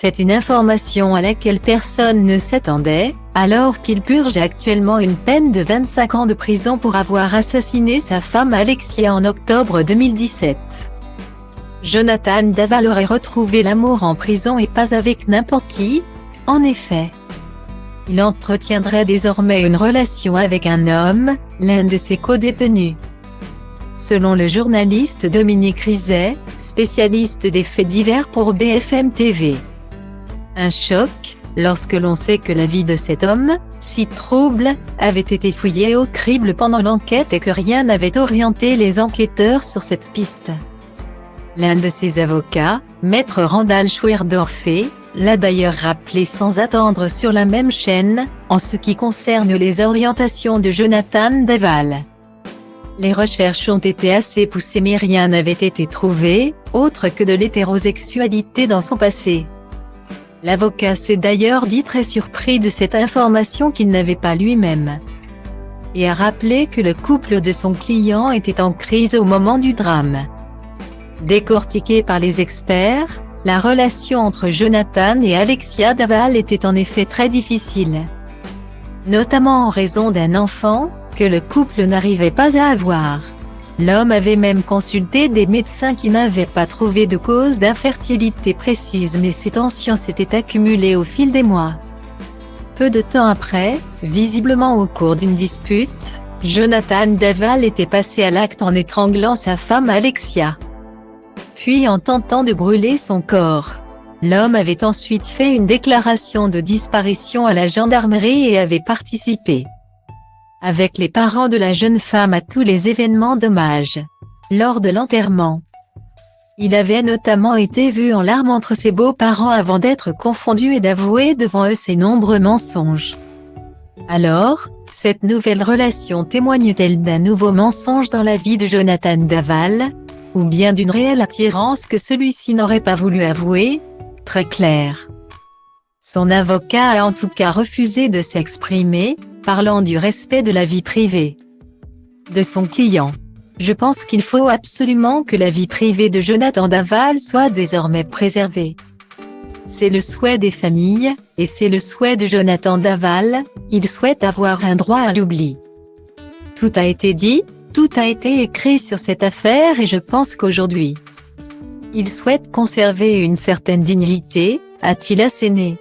C'est une information à laquelle personne ne s'attendait, alors qu'il purge actuellement une peine de 25 ans de prison pour avoir assassiné sa femme Alexia en octobre 2017. Jonathan Daval aurait retrouvé l'amour en prison et pas avec n'importe qui. En effet, il entretiendrait désormais une relation avec un homme, l'un de ses co-détenus. Selon le journaliste Dominique Rizet, spécialiste des faits divers pour BFM TV. Un choc, lorsque l'on sait que la vie de cet homme, si trouble, avait été fouillée au crible pendant l'enquête et que rien n'avait orienté les enquêteurs sur cette piste. L'un de ses avocats, Maître Randall Schwerdorfé, l'a d'ailleurs rappelé sans attendre sur la même chaîne, en ce qui concerne les orientations de Jonathan Daval. Les recherches ont été assez poussées mais rien n'avait été trouvé, autre que de l'hétérosexualité dans son passé. L'avocat s'est d'ailleurs dit très surpris de cette information qu'il n'avait pas lui-même. Et a rappelé que le couple de son client était en crise au moment du drame. Décortiquée par les experts, la relation entre Jonathan et Alexia Daval était en effet très difficile. Notamment en raison d'un enfant, que le couple n'arrivait pas à avoir. L'homme avait même consulté des médecins qui n'avaient pas trouvé de cause d'infertilité précise mais ces tensions s'étaient accumulées au fil des mois. Peu de temps après, visiblement au cours d'une dispute, Jonathan Daval était passé à l'acte en étranglant sa femme Alexia. Puis en tentant de brûler son corps. L'homme avait ensuite fait une déclaration de disparition à la gendarmerie et avait participé, avec les parents de la jeune femme, à tous les événements d'hommage. Lors de l'enterrement, il avait notamment été vu en larmes entre ses beaux-parents avant d'être confondu et d'avouer devant eux ses nombreux mensonges. Alors, cette nouvelle relation témoigne-t-elle d'un nouveau mensonge dans la vie de Jonathan Daval, ou bien d'une réelle attirance que celui-ci n'aurait pas voulu avouer? Très clair. Son avocat a en tout cas refusé de s'exprimer, parlant du respect de la vie privée de son client. Je pense qu'il faut absolument que la vie privée de Jonathan Daval soit désormais préservée. C'est le souhait des familles, et c'est le souhait de Jonathan Daval, il souhaite avoir un droit à l'oubli. Tout a été dit, tout a été écrit sur cette affaire et je pense qu'aujourd'hui, il souhaite conserver une certaine dignité, a-t-il asséné.